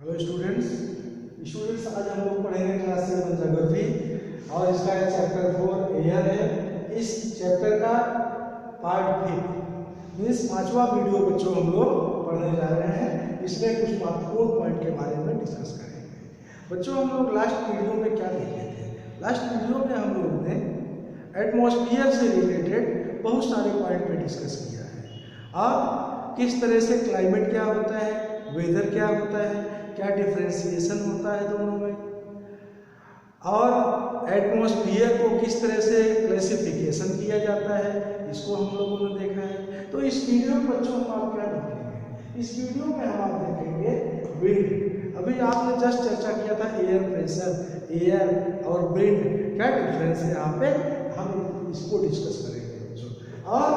Hello students आज हम लोग पढ़ेंगे क्लास 7 ज्योग्राफी और इसका चैप्टर 4 एयर है। इस चैप्टर का पार्ट 5 मीन्स 5वां वीडियो बच्चों हम लोग पढ़ने जा रहे हैं। इसमें कुछ महत्वपूर्ण पॉइंट के बारे में डिस्कस करेंगे। बच्चों हम लोग लास्ट वीडियो में क्या देखे थे? लास्ट वीडियो में हम लोग ने एटमॉस्फेयर से रिलेटेड बहुत सारे पॉइंट में डिस्कस किया है और किस तरह से क्लाइमेट क्या होता है, वेदर क्या होता है, क्या डिफ्रेंसिएशन होता है दोनों में, और एटमॉस्फेयर को किस तरह से क्लासिफिकेशन किया जाता है, इसको हम लोगों ने देखा है। तो इस वीडियो में बच्चों हम आप क्या देखेंगे? इस वीडियो में हम आप देखेंगे विंड। अभी आपने जस्ट चर्चा किया था एयर प्रेशर, एयर और विंड क्या डिफरेंस है, यहाँ पे हम इसको डिस्कस करेंगे बच्चों। और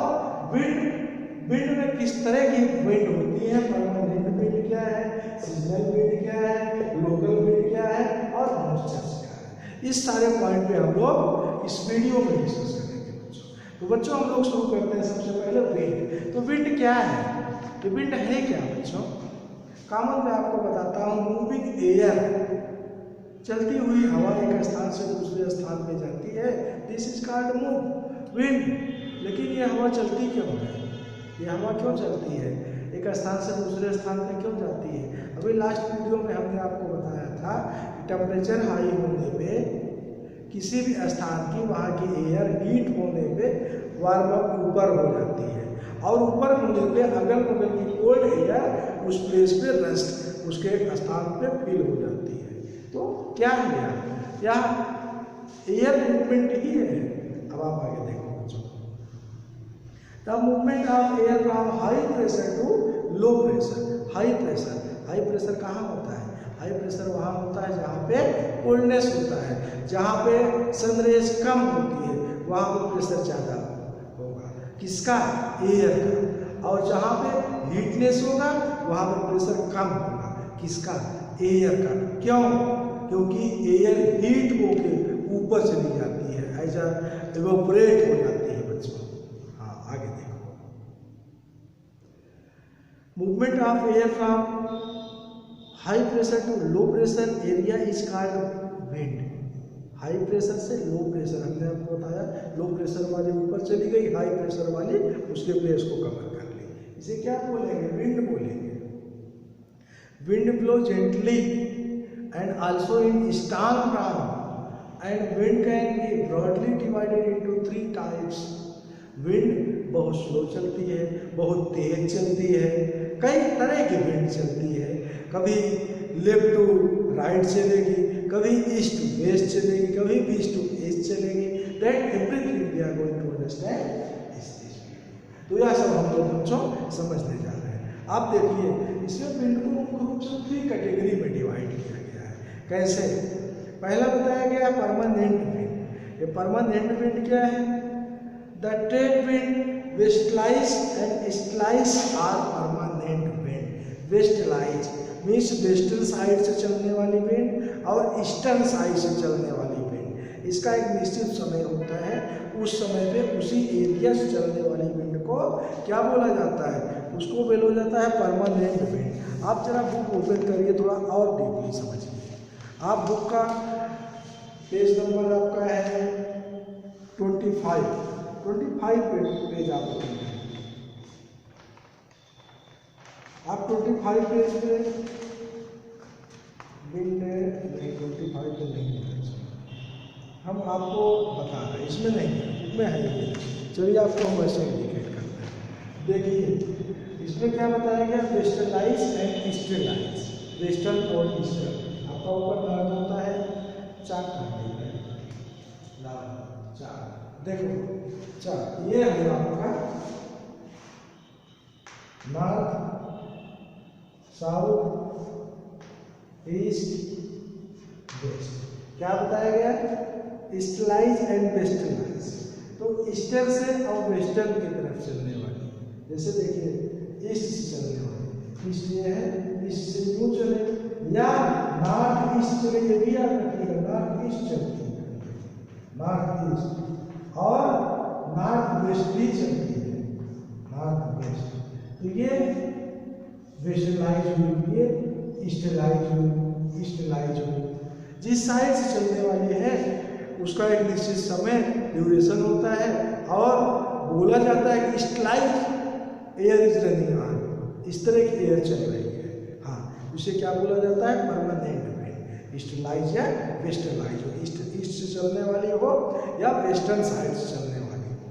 विंड में किस तरह की विंड होती है, परमानेंट विंड क्या है, सीजनल विंड क्या है, लोकल विंड क्या है और मॉइस्चर क्या है, इस सारे पॉइंट पे हम लोग इस वीडियो में डिस्कस करेंगे बच्चों। तो बच्चों हम लोग शुरू करते हैं सबसे पहले विंड। तो विंड क्या है, तो विंड है क्या बच्चों? कॉमन मैं आपको बताता हूँ, मूविंग एयर, चलती हुई हवा एक स्थान से दूसरे स्थान पे जाती है, this is called move wind. लेकिन ये हवा चलती क्यों है, ये हवा क्यों चलती है, एक स्थान से दूसरे स्थान पे क्यों जाती है? अभी लास्ट वीडियो में हमने आपको बताया था कि टेम्परेचर हाई होने पे किसी भी स्थान की वहाँ की एयर हीट होने पे वार्म अप ऊपर हो जाती है और ऊपर होने पे अगल बगल की कोल्ड एयर उस प्लेस पे रेस्ट उसके स्थान पे फिल हो जाती है। तो क्या है यह एयर मूवमेंट ही है। अब आप आगे देखो बच्चों, the movement of air from high pressure to low pressure. High pressure कहाँ होता है? हाई प्रेशर वहाँ होता है जहाँ पे कोल्डनेस होता है, जहाँ पे सनरेज कम होती है वहाँ पे प्रेशर ज़्यादा होगा, किसका? एयर का। और जहाँ पे हीटनेस होगा वहाँ पे प्रेशर कम होगा, किसका? एयर का। क्यों? क्योंकि एयर हीट होके ऊपर चली जाती है, ऐसा इवेपोरेट हो जाती है बच्चों। हाँ आगे देखो, movement of air from high pressure to low pressure area is called wind. High pressure से लो प्रेशर, हमने आपको बताया लो प्रेशर वाली ऊपर चली गई, हाई प्रेशर वाली उसके प्लेस को कवर कर ली, इसे क्या बोलेंगे? विंड बोलेंगे। Wind blow gently and also in strong form and wind can be broadly divided into 3 types. Wind बहुत स्लो चलती है, बहुत तेज चलती है, कई तरह की विंड चलती है। कभी लेफ्ट टू राइट चलेगी, कभी ईस्ट टू वेस्ट चलेगी, कभी ईस्ट टू ईस्ट चलेगी। That everything we are going to understand is this. तो यह सब हम लोग बच्चों समझने जा रहे हैं। आप देखिए इसमें विंड को मुख्य रूप से 3 कैटेगरी में डिवाइड किया गया है। कैसे? पहला बताया गया परमानेंट विंड। ये परमानेंट विंड क्या है? The trade wind, westerlies and easterlies are permanent wind. Westerlies means western side से चलने वाली विंड और ईस्टर्न साइड से चलने वाली विंड। इसका एक निश्चित समय होता है, उस समय पे उसी एरिया से चलने वाली विंड को क्या बोला जाता है? उसको बोला जाता है परमानेंट विंड। आप जरा बुक ओपन करिए, थोड़ा और डीपली समझिए। आप बुक का पेज नंबर आपका है 25 पेज आप ओपन, आप 25 पेज पे विंड नहीं, 25 पे नहीं है, हम आपको बता रहे हैं, इसमें नहीं है, इसमें है ये। चलिए आपको हम वैसे इंडिकेट करते हैं। देखिए इसमें क्या बताया गया? वेस्टर्लाइज एंड ईस्टर्लाइज। वेस्टर्न और ईस्टर्न आपका ऊपर दर्ज होता है, चार देखो चार, ये है आपका नॉर्थ, साउथ, ईस्ट, वेस्ट। क्या बताया गया? ईस्टलाइज एंड वेस्टर्लाइज। तो ईस्टर्न से और वेस्टर्न की तरफ चलने वाली, जैसे देखिए ईस्ट से चलने वाली, ईस्ट ये है, ईस्ट से यूं चले या नॉर्थ ईस्ट चले, ये भी याद रखिएगा, नॉर्थ ईस्ट चलती है, नॉर्थ ईस्ट, और नॉर्थ वेस्ट भी चलती है, नॉर्थ वेस्ट। तो ये वेस्टर्लाइज हुई, ये ईस्टर्लाइज हो। जिस साइड से चलने वाली है उसका एक निश्चित समय ड्यूरेशन होता है और बोला जाता है कि ईस्टर्लाइज एयर इज रनिंग ऑन, इस तरह की एयर चल रही है। हाँ, उसे क्या बोला जाता है? Permanent wind. ईस्टर्लाइज या वेस्टर्लाइज हो, ईस्ट से चलने वाली हो या वेस्टर्न साइड से चलने वाली हो।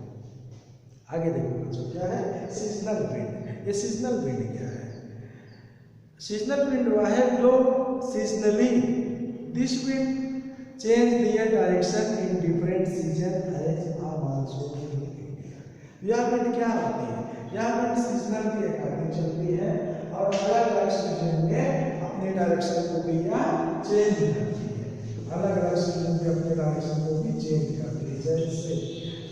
आगे देखो बच्चों, क्या है? Seasonal wind. ये सीजनल विंड क्या है? सीजनल विंड वह है blow seasonally. This wind change their direction in different season as a monsoon in India. यह विंड क्या होती है? यह विंड सीजनल के अकॉर्डिंग चलती है और अलग अलग सीजन में अपने डायरेक्शन को भी यह चेंज करती है। अलग अलग सीजन में अपने डायरेक्शन को भी चेंज करती है।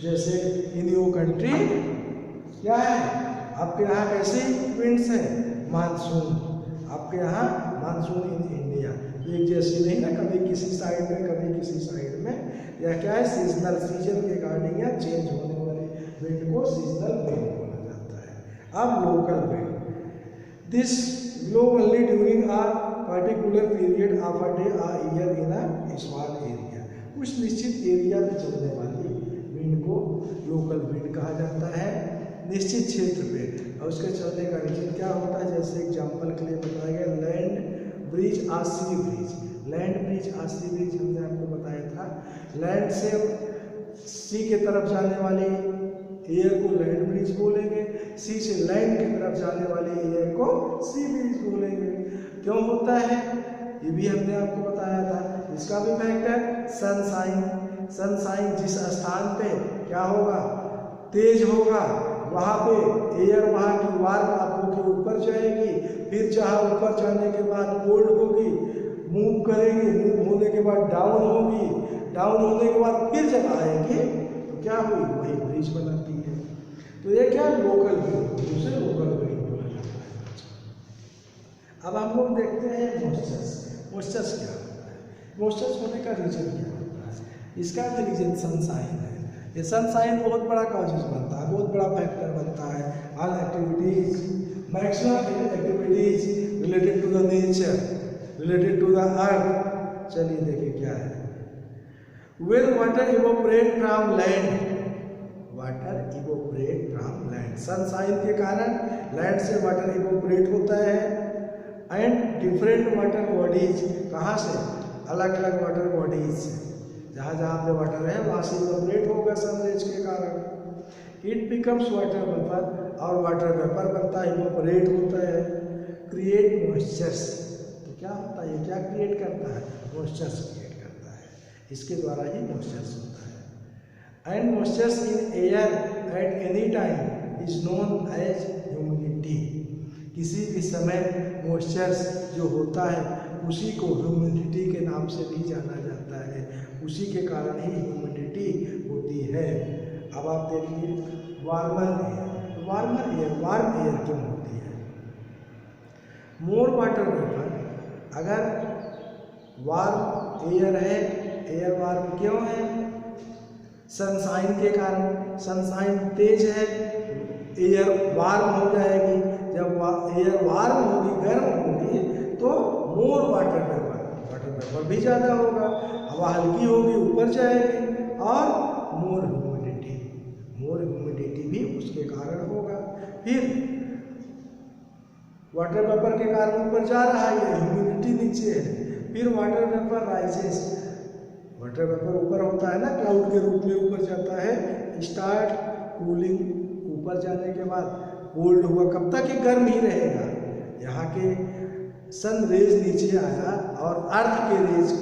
जैसे इन योर कंट्री क्या है? आपके यहाँ कैसी विंड्स है? मानसून। आपके यहाँ मानसून इन इंडिया एक जैसी नहीं ना, कभी किसी साइड में कभी किसी साइड में। यह क्या है? सीजनल, सीजन के अकॉर्डिंग या चेंज होने वाले विंड को सीजनल विंड बोला जाता है। अब local wind, this blow only during a particular period of a day a year in a small area. कुछ निश्चित एरिया में चलने वाली विंड को लोकल विंड कहा जाता है, निश्चित क्षेत्र में। और उसके चलने का रीजन क्या होता है? जैसे एग्जाम्पल के लिए बताया गया लैंड ब्रिज आ सी ब्रिज। लैंड ब्रिज आ सी ब्रिज हमने आपको बताया था। लैंड से सी के तरफ जाने वाली एयर को लैंड ब्रिज बोलेंगे, सी से लैंड की तरफ जाने वाली एयर को सी ब्रिज बोलेंगे। क्यों होता है? ये भी हमने आपको बताया था। इसका भी फैक्टर सनशाइन। सनशाइन जिस स्थान पे क्या होगा? तेज होगा, वहाँ पे एयर, वहाँ की वार्म आपको के ऊपर जाएगी, फिर जहाँ ऊपर जाने के बाद कोल्ड होगी, मूव करेगी, मूव होने के बाद डाउन होगी, डाउन होने के बाद फिर जब आएगी तो क्या हुई? वही ब्रिज बनाती है। तो ये क्या? लोकल विंड, दूसरे लोकल विंड बोला जाता है। अब हम लोग देखते हैं मॉइस्चर्स। मॉइस्चर्स क्या होता है? मॉइस्चर्स होने का रीजन क्या होता है? इसका भी रीजन सनशाइन है। ये सनशाइन बहुत बड़ा कॉजेज बनता है, बहुत बड़ा फैक्टर बनता है। All activities, maximum activities related to the nature, related to the earth. चलिए देखिए क्या है। When water evaporate from land, water evaporate from land. Sunshine के कारण लैंड से वाटर इवोपरेट होता है। एंड डिफरेंट वाटर बॉडीज, कहाँ से? अलग अलग वाटर बॉडीज से। जहाँ जहाँ पे वाटर है वहाँ से इवोपरेट होगा सनरेज के कारण। इट बिकम्स वाटर वेपर, और वाटर वेपर बनता है, इवोपरेट होता है। क्रिएट मॉइस्चर्स, तो क्या होता है? ये क्या क्रिएट करता है? मॉइस्चर्स क्रिएट करता है। इसके द्वारा ही मॉइस्चर्स होता है। And moistures in air at any time is known as humidity. किसी भी समय मॉइस्चर्स जो होता है उसी को ह्यूमिडिटी के नाम से भी जाना जाता है। उसी के कारण ही ह्यूमिडिटी होती है। अब आप देखिए warmer air. Warmer air, warm air क्यों होती है? मोर वाटर वेपर, अगर वार्म एयर है, एयर वार्म क्यों है? सनशाइन के कारण। सनशाइन तेज है, एयर वार्म हो जाएगी। जब एयर वार्म होगी, गर्म होगी, तो more water vapour, water vapour भी ज़्यादा होगा, हवा हल्की होगी, ऊपर जाएगी, और मोर ह्यूमिडिटी भी उसके कारण होगा। फिर वाटर वेपर के कारण ऊपर जा रहा है, ह्यूमिडिटी नीचे है, फिर water vapour rises. Water vapour ऊपर होता है ना, क्लाउड के रूप में ऊपर जाता है। स्टार्ट कूलिंग, ऊपर जाने के बाद कोल्ड हुआ, कब तक ये गर्म ही रहेगा। यहाँ के सन रेज नीचे आया और अर्थ के रेज,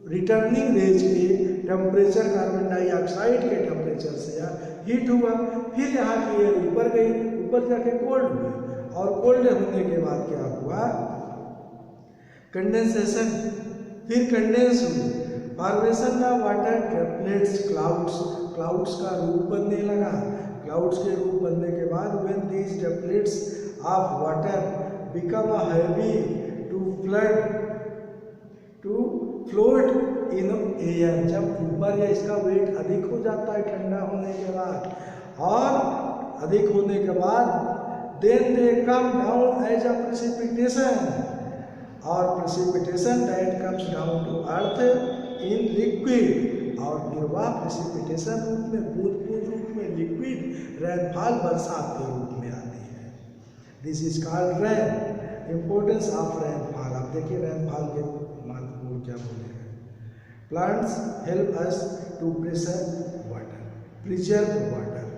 रिटर्निंग रेज के टेम्परेचर कार्बन डाइऑक्साइड के टेम्परेचर से हीट हुआ, फिर यहाँ की एयर ऊपर गई, ऊपर जाके कोल्ड हुई, और कोल्ड होने के बाद क्या हुआ? कंडेंसेशन, फिर कंडेंस हुई, formation of water droplets, clouds का रूप बनने लगा। क्लाउड्स के रूप बनने के बाद when these droplets of water become heavy to float in air, जब ऊपर या इसका वेट अधिक हो जाता है ठंडा होने के बाद, और अधिक होने के बाद then they come down as a precipitation, और precipitation that comes down to earth in liquid, और फिर वह प्रेसिपिटेशन रूप में, बूंद रूप में, लिक्विड रेनफॉल बरसात के रूप में आती है। This is called rain. Importance of rainfall, आप देखिए रेनफॉल के महत्वपूर्ण क्या बोले हैं। Plants help us to preserve water, preserve water.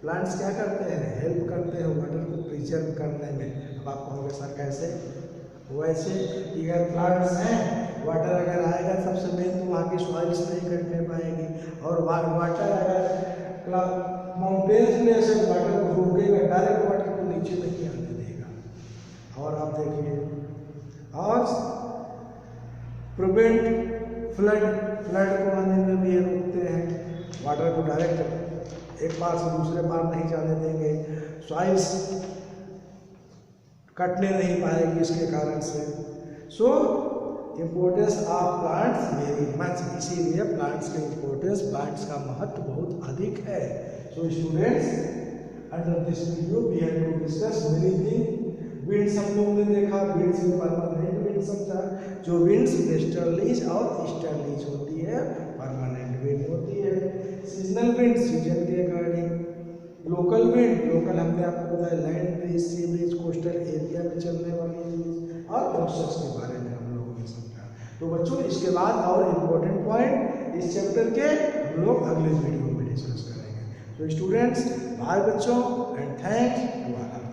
Plants क्या करते हैं, हेल्प करते हैं वाटर को प्रिजर्व करने में। अब आप कहोगे सर कैसे, वैसे अगर प्लांट्स हैं, वाटर अगर आएगा सबसे मेन तो वहाँ की सॉइल्स नहीं कटने पाएगी, और वाटर अगर माउंटेन्स में से वाटर को रोकेगा, डायरेक्ट वाटर को नीचे नहीं आने देगा। और आप देखिए, और प्रिवेंट फ्लड को आने में भी ये रोकते हैं, वाटर को डायरेक्ट एक पार से दूसरे पार नहीं जाने देंगे, सॉइल्स कटने नहीं पाएगी इसके कारण से। So importance of plants very much, इसीलिए प्लांट्स के इम्पोर्टेंस, प्लांट्स का महत्व बहुत अधिक है। So students, under this video we have to discuss many thing. Winds हम लोग ने देखा, विंड्स में परमानेंट विंड समझा, जो विंड्स वेस्टर्लीज और ईस्टर्लीज होती है, परमानेंट विंड होती है। सीजनल विंड, सीजन के अकॉर्डिंग। लोकल विंड, लोकल हमने आपको बताया लैंड ब्रिज, सी ब्रिज, कोस्टल एरिया में चलने वाली ब्रिज, और ओशंस के बारे में हम लोगों ने समझा। तो बच्चों इसके बाद और इम्पोर्टेंट पॉइंट इस चैप्टर के हम लोग अगले वीडियो में डिस्कस करेंगे। तो स्टूडेंट्स, बाय बच्चों, एंड थैंक्स टू ऑल।